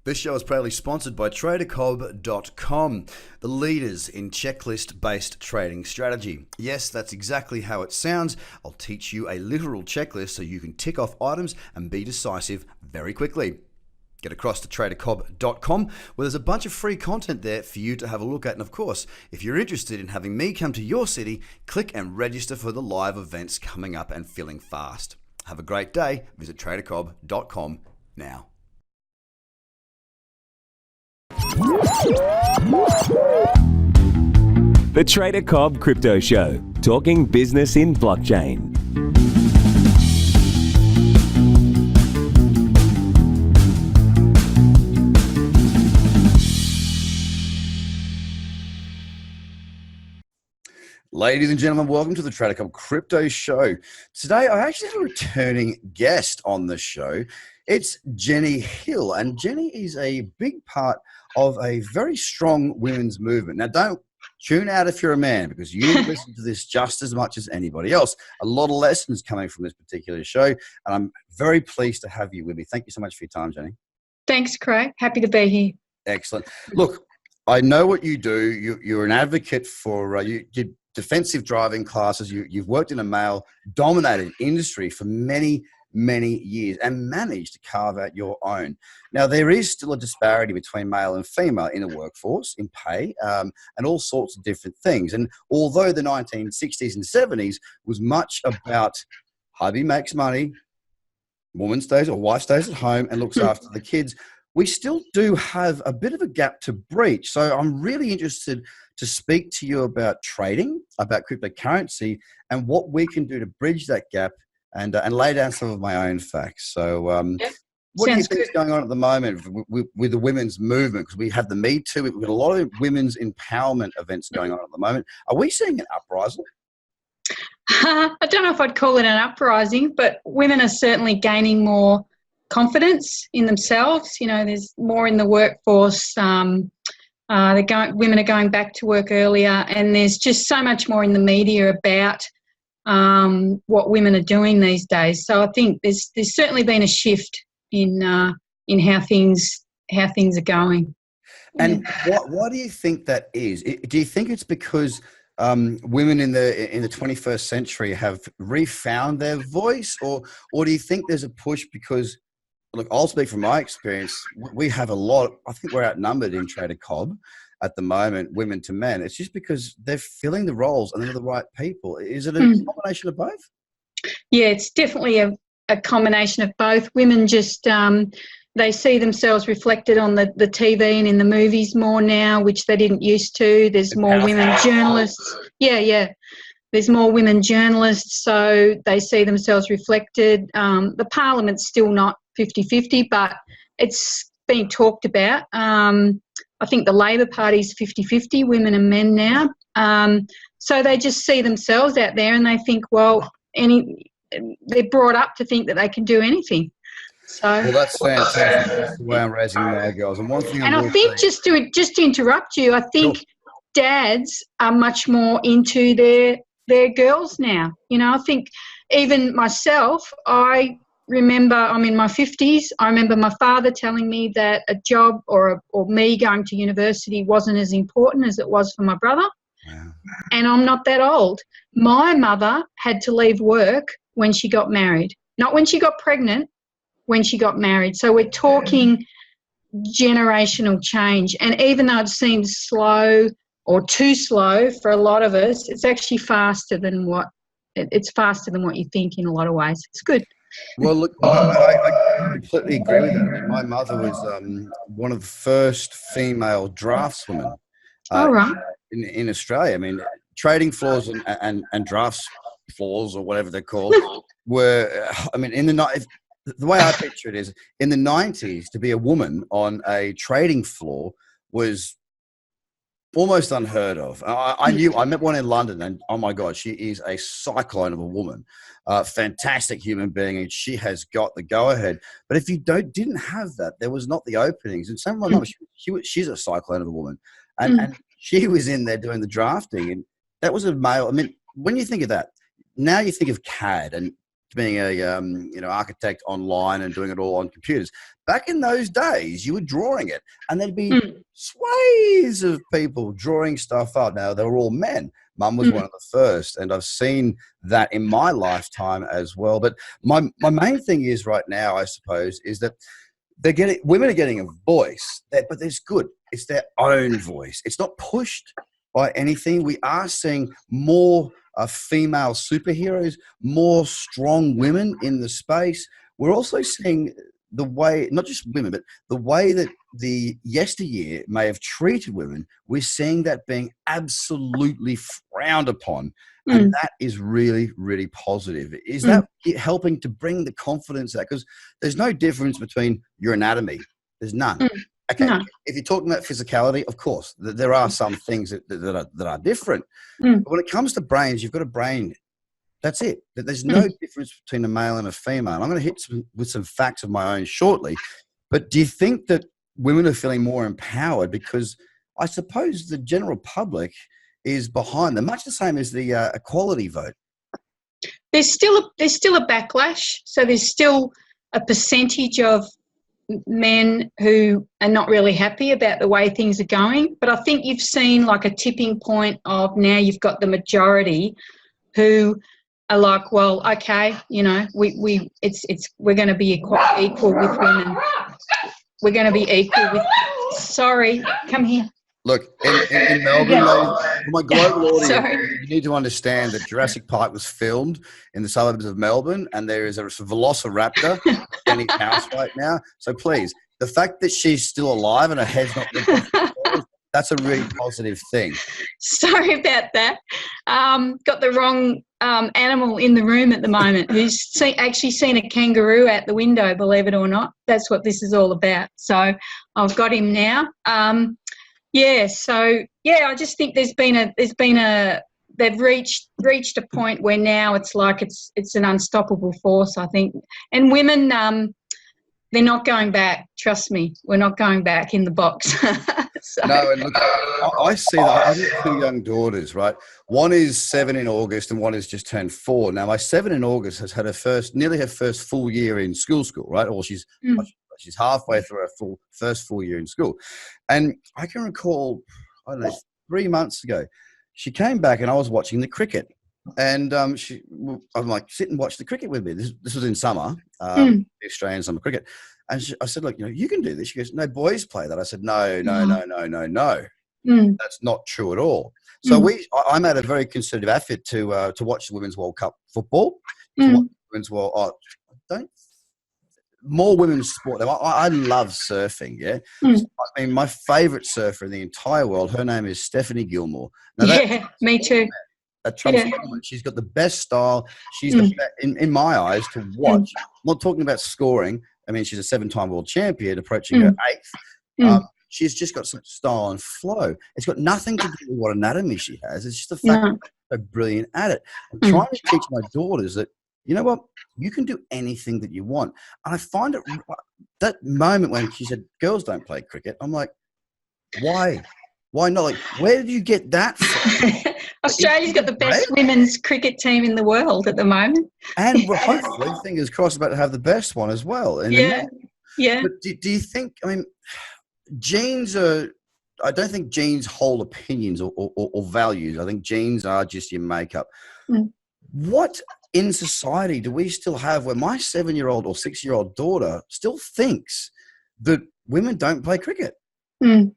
This show is proudly sponsored by Tradercobb.com, the leaders in checklist-based trading strategy. Yes, that's exactly how it sounds. I'll teach you a literal checklist so you can tick off items and be decisive very quickly. Get across to Tradercobb.com where there's a bunch of free content there for you to have a look at. And of course, if you're interested in having me come to your city, click and register for the live events coming up and filling fast. Have a great day. Visit Tradercobb.com now. The Trader Cobb Crypto Show, talking business in blockchain. Ladies and gentlemen, welcome to the Tradercobb Crypto Show. Today, I actually have a returning guest on the show. It's Jennie Hill, and Jennie is a big part of a very strong women's movement. Now, don't tune out if you're a man, because you listen to this just as much as anybody else. A lot of lessons coming from this particular show, and I'm very pleased to have you with me. Thank you so much for your time, Jennie. Thanks, Craig. Happy to be here. Excellent. Look, I know what you do. You're an advocate for you did defensive driving classes. You've worked in a male-dominated industry for many years and managed to carve out your own. Now, there is still a disparity between male and female in the workforce, in pay, and all sorts of different things. And although the 1960s and 70s was much about hubby makes money, woman stays or wife stays at home and looks after the kids, we still do have a bit of a gap to breach. So I'm really interested to speak to you about trading, about cryptocurrency, and what we can do to bridge that gap and lay down some of my own facts. So what do you think is going on at the moment with the women's movement? Because we have the Me Too. We've got a lot of women's empowerment events going on at the moment. Are we seeing an uprising? I don't know if I'd call it an uprising, but women are certainly gaining more confidence in themselves. You know, there's more in the workforce. Women are going back to work earlier, and there's just so much more in the media about what women are doing these days. So I think there's certainly been a shift in how things are going. And why do you think that is? Do you think it's because women in the 21st century have refound their voice, or do you think there's a push because, look, I'll speak from my experience. We have a lot. I think we're outnumbered in Tradercobb at the moment, women to men. It's just because they're filling the roles and they're the right people. Is it a combination of both? Yeah, it's definitely a combination of both. Women just, they see themselves reflected on the TV and in the movies more now, which they didn't used to. There's more women journalists. Yeah. There's more women journalists, so they see themselves reflected. The Parliament's still not 50-50, but it's being talked about. I think the Labor Party's 50-50, women and men now. So they just see themselves out there and they think, well, they're brought up to think that they can do anything. Well, that's fantastic. That's the way I'm raising my girls. And one thing I think, just to interrupt you, I think dads are much more into their girls now. You know, I think even myself, I remember I'm in my 50s. I remember my father telling me that a job or me going to university wasn't as important as it was for my brother. Wow. And I'm not that old. My mother had to leave work when she got married, not when she got pregnant, when she got married. So we're talking generational change. And even though it seems slow or too slow for a lot of us, it's actually faster than what you think in a lot of ways. It's good. Well, look, I completely agree with that. I mean, my mother was one of the first female draftswomen in Australia. I mean, trading floors and drafts floors, or whatever they're called, were, I mean, the way I picture it is, in the 90s, to be a woman on a trading floor was almost unheard of. I met one in London, and oh my God, she is a cyclone of a woman, fantastic human being, and she has got the go-ahead. But if you didn't have that, there was not the openings. And same with my mum, she's a cyclone of a woman, and she was in there doing the drafting, and that was a male. I mean, when you think of that, now you think of CAD, and to being a architect online and doing it all on computers. Back in those days, you were drawing it, and there'd be swathes of people drawing stuff up. Now, they were all men. Mum was one of the first, and I've seen that in my lifetime as well. But my main thing is right now, I suppose, is that women are getting a voice, but it's good. It's their own voice. It's not pushed by anything. We are seeing more female superheroes, more strong women in the space. We're also seeing the way, not just women, but the way that the yesteryear may have treated women, we're seeing that being absolutely frowned upon. And that is really, really positive. Is that helping to bring the confidence out? Because there's no difference between your anatomy. There's none. Okay, no. If you're talking about physicality, of course, there are some things that are different. But when it comes to brains, you've got a brain. That's it. There's no difference between a male and a female. And I'm going to hit with some facts of my own shortly. But do you think that women are feeling more empowered? Because I suppose the general public is behind them, much the same as the equality vote. There's still a backlash. So there's still a percentage of men who are not really happy about the way things are going. But I think you've seen like a tipping point of now you've got the majority who are like, well, okay, we're going to be equal with women. We're going to be equal with. Sorry, come here. Look, in Melbourne, for my global audience, you need to understand that Jurassic Park was filmed in the suburbs of Melbourne, and there is a velociraptor in Jennie's house right now. So please, the fact that she's still alive and her head's not been that's a really positive thing. Sorry about that. Got the wrong animal in the room at the moment who's actually seen a kangaroo out the window, believe it or not. That's what this is all about. So I've got him now. I just think they've reached a point where now it's like it's an unstoppable force, I think. And women, they're not going back. Trust me, we're not going back in the box. No, and look, I see that. I've got two young daughters, right? One is 7 in August and one has just turned 4. Now, my 7 in August has had nearly her first full year in school, right? Or she's halfway through her first full year in school. And I can recall, 3 months ago, she came back and I was watching the cricket. And I'm like, sit and watch the cricket with me. This was in summer, the Australian summer cricket. And I said, look, you can do this. She goes, no, boys play that. I said, no. That's not true at all. So I made a very concerted effort to watch the Women's World Cup football. To watch Women's World. More women's sport. I love surfing. Yeah, I mean, my favorite surfer in the entire world. Her name is Stephanie Gilmore. Now, me too. She's got the best style. She's the best, in my eyes, to watch. I'm not talking about scoring. I mean, she's a 7-time world champion, approaching her 8th. She's just got some style and flow. It's got nothing to do with what anatomy she has. It's just the fact that she's so brilliant at it. I'm trying to teach my daughters that, you know what, you can do anything that you want. And I find it, that moment when she said, girls don't play cricket, I'm like, why? Why not? Like, where did you get that from? Australia's got the best women's cricket team in the world at the moment. And we're hopefully, fingers crossed, about to have the best one as well. Yeah. But do you think, I mean, I don't think genes hold opinions or values. I think genes are just your makeup. What in society do we still have where my 7-year-old or 6-year-old daughter still thinks that women don't play cricket? The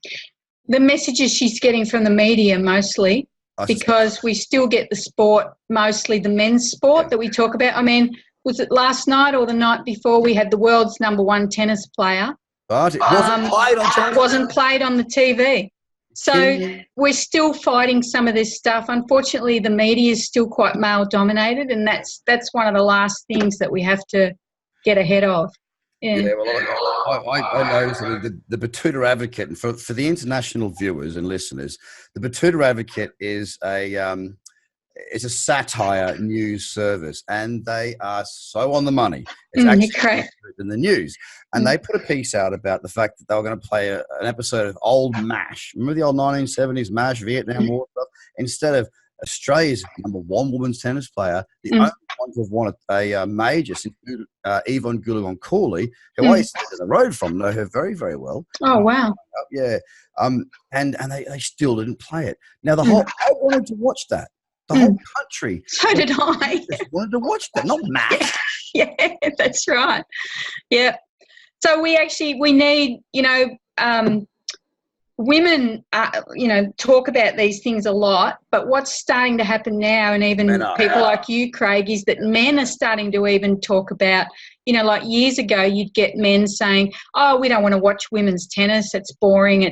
messages she's getting from the media mostly, because we still get the sport, mostly the men's sport that we talk about. I mean, was it last night or the night before we had the world's #1 tennis player? But it wasn't played on the TV. So we're still fighting some of this stuff. Unfortunately, the media is still quite male-dominated, and that's one of the last things that we have to get ahead of. Yeah, well, I noticed the Battuta Advocate, and for the international viewers and listeners, the Battuta Advocate is a satire news service, and they are so on the money. It's actually in the news. And they put a piece out about the fact that they were going to play an episode of old MASH. Remember the old 1970s MASH, Vietnam War stuff? Instead of Australia's #1 women's tennis player, the only one to have won a major since Yvonne Goolagong-Cooley, who I used to live down the road from, know her very, very well. Oh, wow. Yeah. And they still didn't play it. Now, I wanted to watch that. The whole country. So did I. Just wanted to watch that, not Matt. Yeah, that's right. Yeah. So we need, women, talk about these things a lot, but what's starting to happen now, and even people like you, Craig, is that men are starting to even talk about, like years ago you'd get men saying, oh, we don't want to watch women's tennis, it's boring,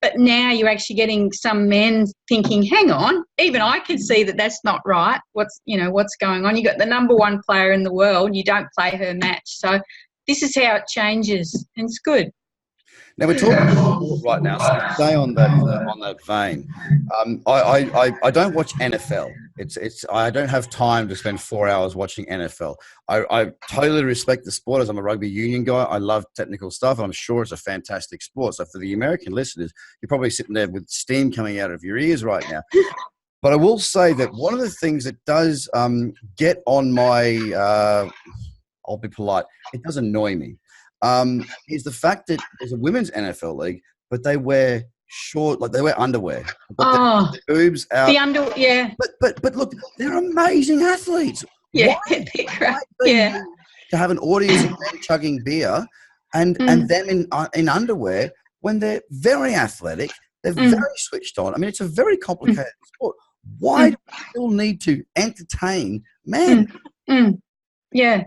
but now you're actually getting some men thinking, hang on, even I can see that that's not right. What's going on? You got the #1 player in the world, you don't play her match. So this is how it changes, and it's good. Now we're talking about sport right now, so stay on that vein. I don't watch NFL. I don't have time to spend 4 hours watching NFL. I totally respect the sport, as I'm a rugby union guy. I love technical stuff. I'm sure it's a fantastic sport. So for the American listeners, you're probably sitting there with steam coming out of your ears right now. But I will say that one of the things that does get on my, I'll be polite, it does annoy me. Is the fact that there's a women's NFL league, but they wear they wear underwear. The boobs out. Yeah. But look, they're amazing athletes. Yeah, to have an audience of men chugging beer and them in underwear when they're very athletic, they're very switched on. I mean, it's a very complicated sport. Why do we still need to entertain men? Yeah.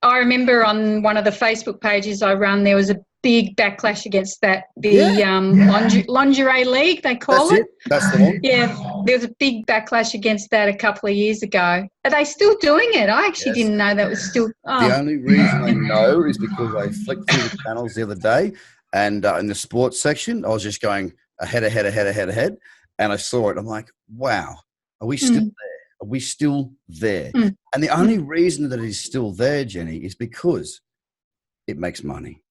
I remember on one of the Facebook pages I run, there was a big backlash against that. Lingerie league, they call it. That's the one. Yeah, there was a big backlash against that a couple of years ago. Are they still doing it? I actually didn't know that was still. The only reason I know is because I flicked through the channels the other day, and in the sports section, I was just going ahead, and I saw it. I'm like, wow, are we still there? Are we still there? And the only reason that it is still there, Jenny, is because it makes money.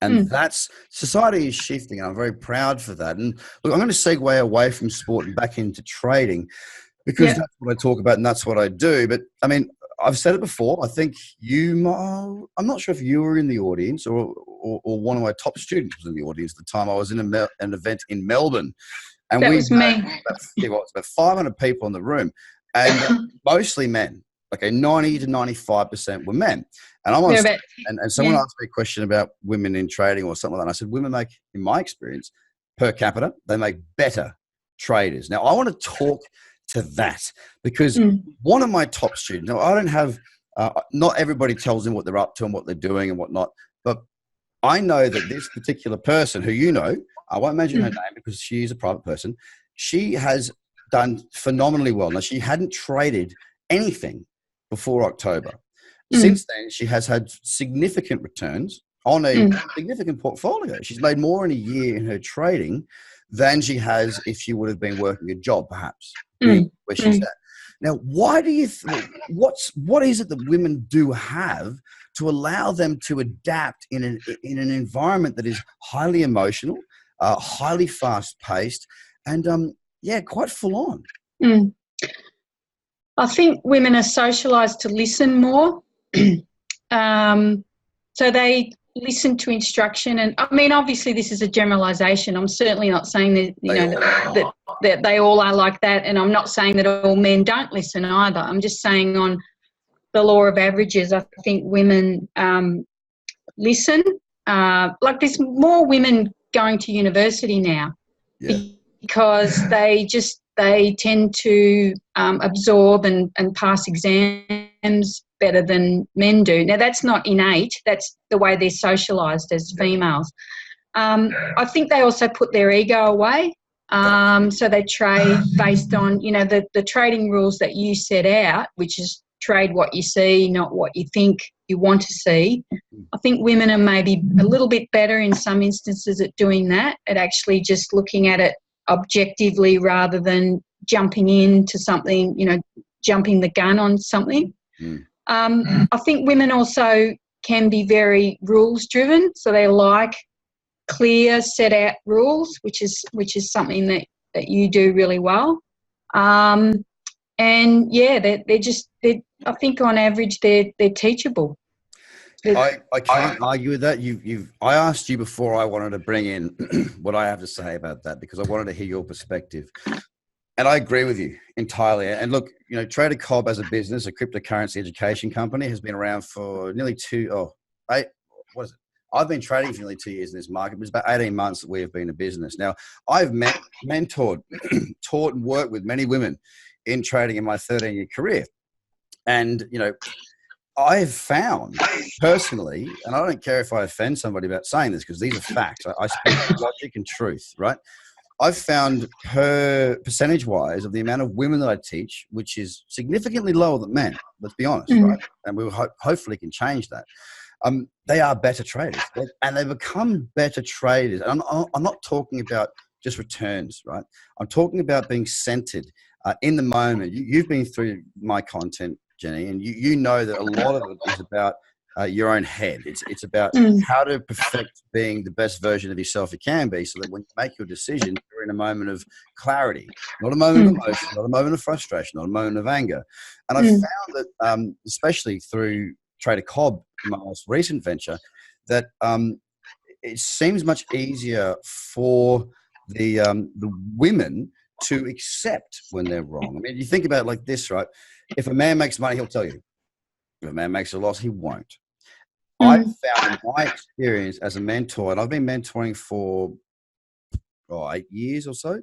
And that's, society is shifting, and I'm very proud for that. And look, I'm going to segue away from sport and back into trading, because that's what I talk about and that's what I do. But I mean, I've said it before. I think I'm not sure if you were in the audience or one of my top students was in the audience at the time. I was in an event in Melbourne. And that was me. It was about 500 people in the room. And mostly men, okay, 90 to 95% were men. And I'm on stage, and someone asked me a question about women in trading or something like that. And I said, women make, in my experience, per capita, they make better traders. Now, I want to talk to that because one of my top students, now I don't have, not everybody tells them what they're up to and what they're doing and whatnot, but I know that this particular person who I won't mention her name because she is a private person, she has done phenomenally well. Now, she hadn't traded anything before October. Since then, she has had significant returns on a significant portfolio. She's made more in a year in her trading than she has if she would have been working a job, perhaps, where she's at. Now, why do you what is it that women do have to allow them to adapt in an environment that is highly emotional, highly fast-paced, and quite full on? I think women are socialised to listen more. So they listen to instruction. And I mean, obviously this is a generalisation. I'm certainly not saying that, that they all are like that. And I'm not saying that all men don't listen either. I'm just saying on the law of averages, I think women listen. Like there's more women going to university now because they tend to absorb and pass exams better than men do. Now, that's not innate. That's the way they're socialised as females. I think they also put their ego away. So they trade based on, the trading rules that you set out, which is trade what you see, not what you think you want to see. I think women are maybe a little bit better in some instances at doing that, at actually just looking at it objectively rather than jumping into something, jumping the gun on something. I think women also can be very rules driven, so they like clear set out rules, which is something that you do really well. And yeah, I think on average they're teachable. I can't argue with that. I asked you before I wanted to bring in what I have to say about that, because I wanted to hear your perspective. And I agree with you entirely. And look, Tradercobb as a business, a cryptocurrency education company, has been around for nearly I've been trading for nearly 2 years in this market, but it's about 18 months that we have been a business. Now, I've mentored, taught and worked with many women in trading in my 13-year career. And, I've found personally, and I don't care if I offend somebody about saying this because these are facts. I speak logic and truth, right? I've found percentage-wise of the amount of women that I teach, which is significantly lower than men, let's be honest, right? And we hopefully can change that. They are better traders, and they become better traders. And I'm not talking about just returns, right? I'm talking about being centered in the moment. You've been through my content, Jenny, and you know that a lot of it is about your own head. It's about how to perfect being the best version of yourself you can be, so that when you make your decision, you're in a moment of clarity, not a moment of emotion, not a moment of frustration, not a moment of anger. And I've found that, especially through Tradercobb, my most recent venture, that it seems much easier for the women to accept when they're wrong. I mean, you think about it like this, right? If a man makes money, he'll tell you. If a man makes a loss, he won't. I've found in my experience as a mentor, and I've been mentoring for 8 years or so,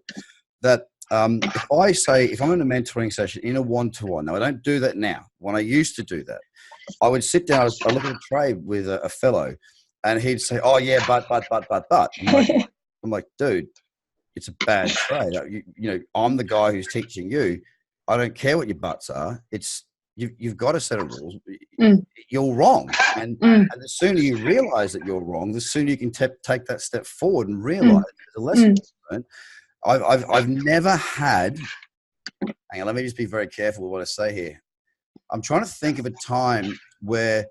that if I'm in a mentoring session in a one-to-one, now I don't do that now. When I used to do that, I would sit down, I look at a trade with a fellow, and he'd say, "Oh yeah, but." I'm like, dude, it's a bad trade. I'm the guy who's teaching you. I don't care what your buts are. You've got a set of rules. You're wrong. And the sooner you realize that you're wrong, the sooner you can take that step forward and realize there's a lesson learned. I've never had, hang on, let me just be very careful with what I say here. I'm trying to think of a time where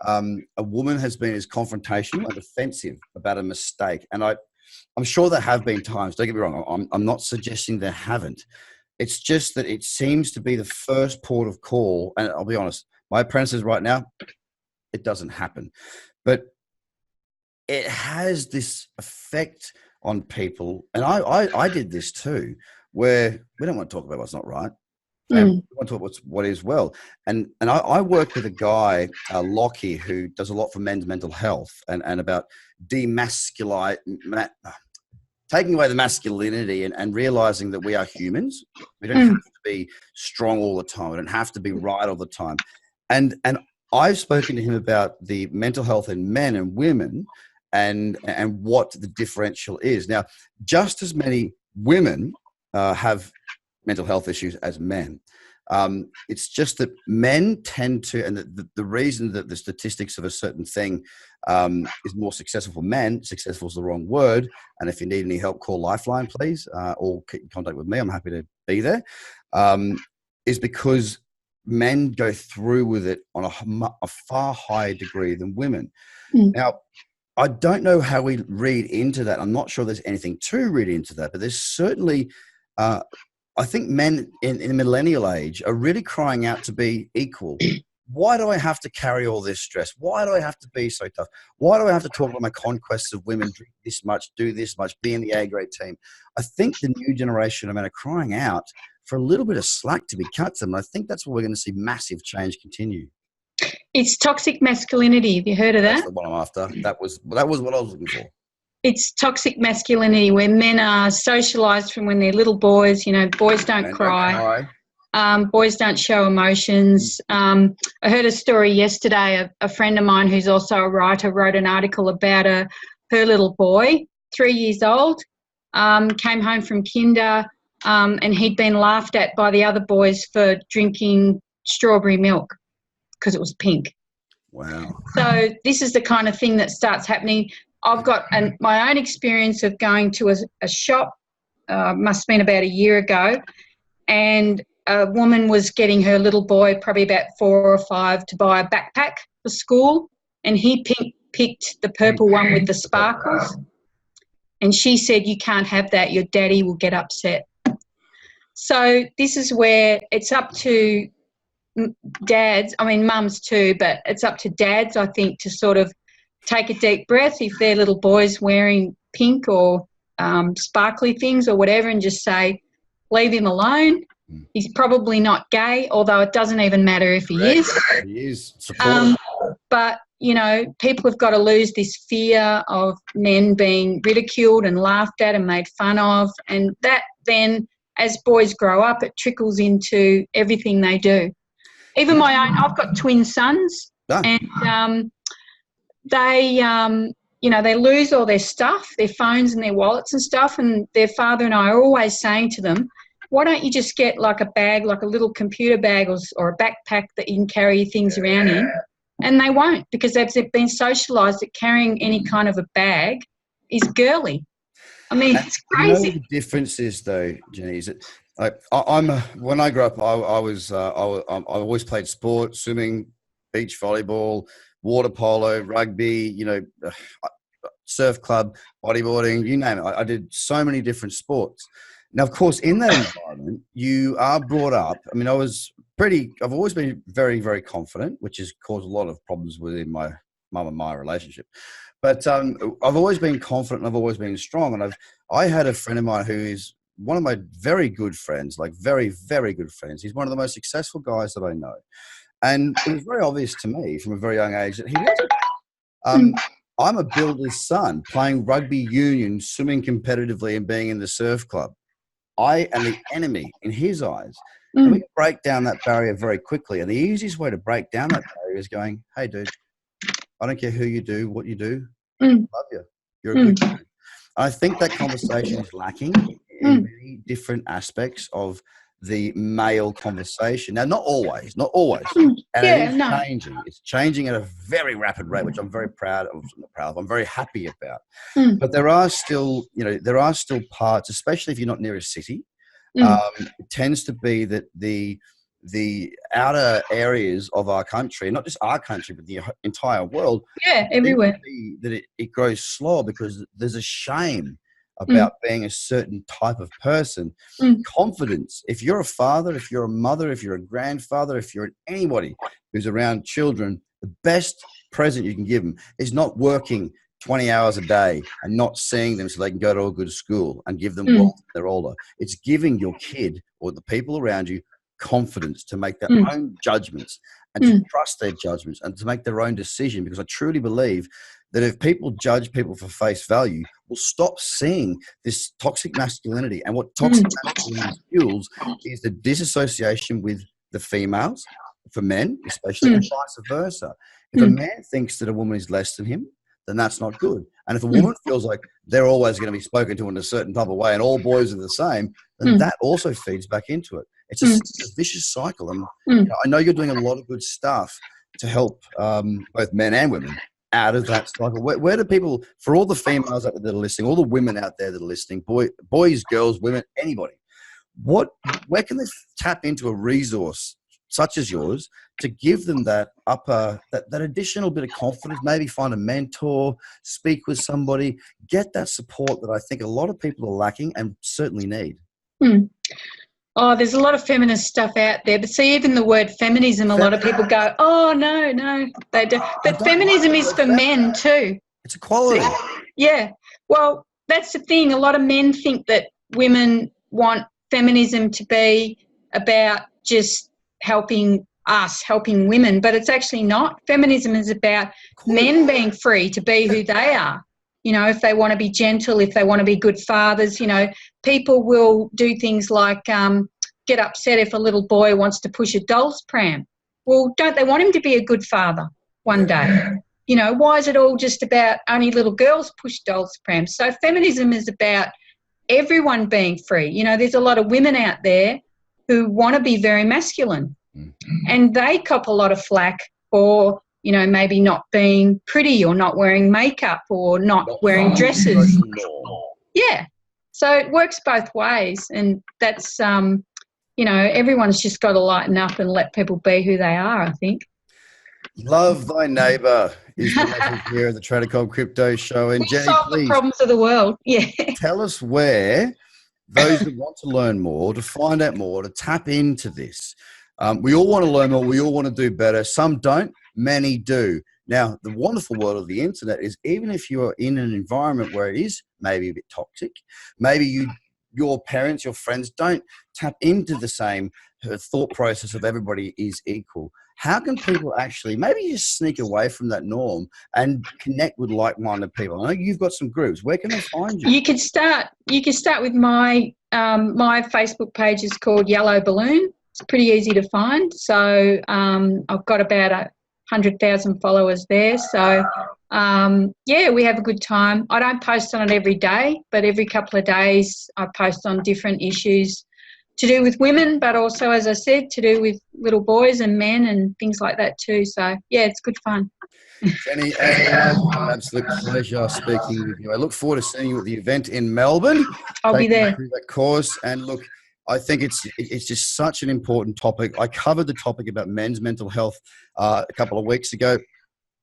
a woman has been as confrontational and defensive about a mistake. And I'm sure there have been times, don't get me wrong, I'm not suggesting there haven't. It's just that it seems to be the first port of call. And I'll be honest, my apprentices right now, it doesn't happen. But it has this effect on people. And I did this too, where we don't want to talk about what's not right. And we want to talk about what is well. And I work with a guy, Lockie, who does a lot for men's mental health and about taking away the masculinity and realizing that we are humans. We don't have to be strong all the time. We don't have to be right all the time. And I've spoken to him about the mental health in men and women and what the differential is. Now, just as many women have mental health issues as men. It's just that men tend to, and the reason that the statistics of a certain thing is more successful for men, successful is the wrong word, and if you need any help, call Lifeline, please, or keep in contact with me. I'm happy to be there, is because men go through with it on a far higher degree than women. Now, I don't know how we read into that. I'm not sure there's anything to read into that, but there's certainly I think men in the millennial age are really crying out to be equal. Why do I have to carry all this stress? Why do I have to be so tough? Why do I have to talk about my conquests of women, drink this much, do this much, be in the A-grade team? I think the new generation of men are crying out for a little bit of slack to be cut to them. And I think that's where we're going to see massive change continue. It's toxic masculinity. Have you heard of that? That's the one I'm after. That was what I was looking for. It's toxic masculinity, where men are socialised from when they're little boys. Boys don't cry. Boys don't show emotions. I heard a story yesterday. A friend of mine who's also a writer wrote an article about her little boy, 3 years old, came home from kinder, and he'd been laughed at by the other boys for drinking strawberry milk because it was pink. Wow. So this is the kind of thing that starts happening. I've got my own experience of going to a shop, must have been about a year ago, and a woman was getting her little boy, probably about 4 or 5, to buy a backpack for school, and he picked the purple one with the sparkles. And she said, "You can't have that. Your daddy will get upset." So this is where it's up to dads, I mean mums too, but it's up to dads, I think, to sort of take a deep breath if their little boy's wearing pink or sparkly things or whatever, and just say, leave him alone. He's probably not gay, although it doesn't even matter if he is. He is. Support. But, you know, people have got to lose this fear of men being ridiculed and laughed at and made fun of, and that then, as boys grow up, it trickles into everything they do. Even my own, I've got twin sons, and they, you know, they lose all their stuff, their phones and their wallets and stuff, and their father and I are always saying to them, why don't you just get like a bag, like a little computer bag or a backpack that you can carry things around in? And they won't, because they've been socialised that carrying any kind of a bag is girly. I mean, it's crazy. You know, the difference is, though, Jennie, is that when I grew up, I always played sport, swimming, beach volleyball, water polo, rugby, you know, surf club, bodyboarding, you name it. I did so many different sports. Now, of course, in that environment, you are brought up. I mean, I've always been very, very confident, which has caused a lot of problems within my mum and my relationship. But I've always been confident and I've always been strong. And I had a friend of mine who is one of my very good friends, like very, very good friends. He's one of the most successful guys that I know. And it was very obvious to me from a very young age that he wasn't. I'm a builder's son, playing rugby union, swimming competitively and being in the surf club. I am the enemy in his eyes. And we can break down that barrier very quickly. And the easiest way to break down that barrier is going, hey, dude, I don't care who you do, what you do. I love you. You're a good dude. I think that conversation is lacking in many different aspects of the male conversation. Now, not always. And it is changing. It's changing at a very rapid rate, which I'm very proud of. I'm very happy about. But there are still parts, especially if you're not near a city, it tends to be that the outer areas of our country, not just our country, but the entire world, everywhere, that it grows slower because there's a shame about being a certain type of person. Confidence. If you're a father, if you're a mother, if you're a grandfather, if you're anybody who's around children, the best present you can give them is not working 20 hours a day and not seeing them so they can go to a good school and give them wealth when they're older. It's giving your kid or the people around you confidence to make their own judgments and to trust their judgments and to make their own decision, because I truly believe that if people judge people for face value, we'll stop seeing this toxic masculinity. And what toxic masculinity fuels is the disassociation with the females, for men especially, and vice versa. If a man thinks that a woman is less than him, then that's not good. And if a woman feels like they're always going to be spoken to in a certain type of way and all boys are the same, then that also feeds back into it. It's a vicious cycle. And you know, I know you're doing a lot of good stuff to help both men and women out of that cycle. Where do people, for all the females out there that are listening, all the women out there that are listening, boys, girls, women, anybody, where can they tap into a resource such as yours to give them that additional bit of confidence, maybe find a mentor, speak with somebody, get that support that I think a lot of people are lacking and certainly need? Oh, there's a lot of feminist stuff out there. But see, even the word feminism, a lot of people go, oh, no, they do. But feminism is for men too. It's equality. Yeah. Well, that's the thing. A lot of men think that women want feminism to be about just helping women, but it's actually not. Feminism is about men being free to be who they are. You know, if they want to be gentle, if they want to be good fathers, you know, people will do things like get upset if a little boy wants to push a doll's pram. Well, don't they want him to be a good father one day? You know, why is it all just about only little girls push dolls' prams? So feminism is about everyone being free. You know, there's a lot of women out there who want to be very masculine and they cop a lot of flack for, you know, maybe not being pretty or not wearing makeup or not wearing dresses. Yeah. So it works both ways, and that's, you know, everyone's just got to lighten up and let people be who they are, I think. Love thy neighbour is the message here at the Tradercobb Crypto Show. And Jennie, solve please, the problems of the world. Yeah. tell us where those that want to learn more, to find out more, to tap into this. We all want to learn more. We all want to do better. Some don't. Many do. Now, the wonderful world of the internet is even if you are in an environment where it is maybe a bit toxic, maybe your parents, your friends don't tap into the same thought process of everybody is equal. How can people actually maybe just sneak away from that norm and connect with like-minded people? I know you've got some groups. Where can they find you? You could start with my my Facebook page is called Yellow Balloon. It's pretty easy to find. So I've got about 100,000 followers there. So yeah, we have a good time. I don't post on it every day, but every couple of days I post on different issues to do with women, but also, as I said, to do with little boys and men and things like that too. So, yeah, it's good fun. Jennie, as always, an absolute pleasure speaking with you. I look forward to seeing you at the event in Melbourne. I'll be there. Through that course. And look, I think it's just such an important topic. I covered the topic about men's mental health a couple of weeks ago.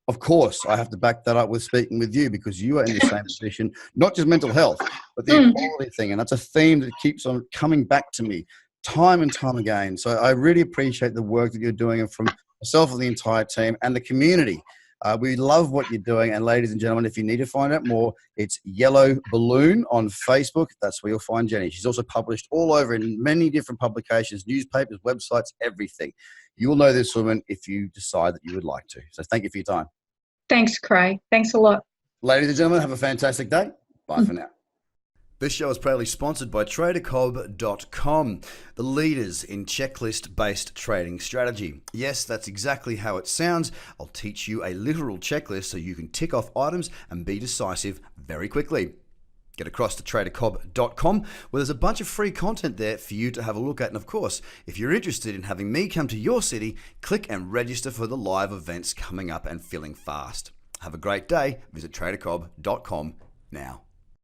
Of course, I have to back that up with speaking with you because you are in the same position, not just mental health, but the equality thing. And that's a theme that keeps on coming back to me time and time again. So I really appreciate the work that you're doing, and from myself and the entire team and the community. We love what you're doing. And ladies and gentlemen, if you need to find out more, it's Yellow Balloon on Facebook. That's where you'll find Jennie. She's also published all over in many different publications, newspapers, websites, everything. You will know this woman if you decide that you would like to. So thank you for your time. Thanks, Craig. Thanks a lot. Ladies and gentlemen, have a fantastic day. Bye for now. This show is proudly sponsored by Tradercobb.com, the leaders in checklist-based trading strategy. Yes, that's exactly how it sounds. I'll teach you a literal checklist so you can tick off items and be decisive very quickly. Get across to Tradercobb.com, where there's a bunch of free content there for you to have a look at. And of course, if you're interested in having me come to your city, click and register for the live events coming up and filling fast. Have a great day. Visit Tradercobb.com now.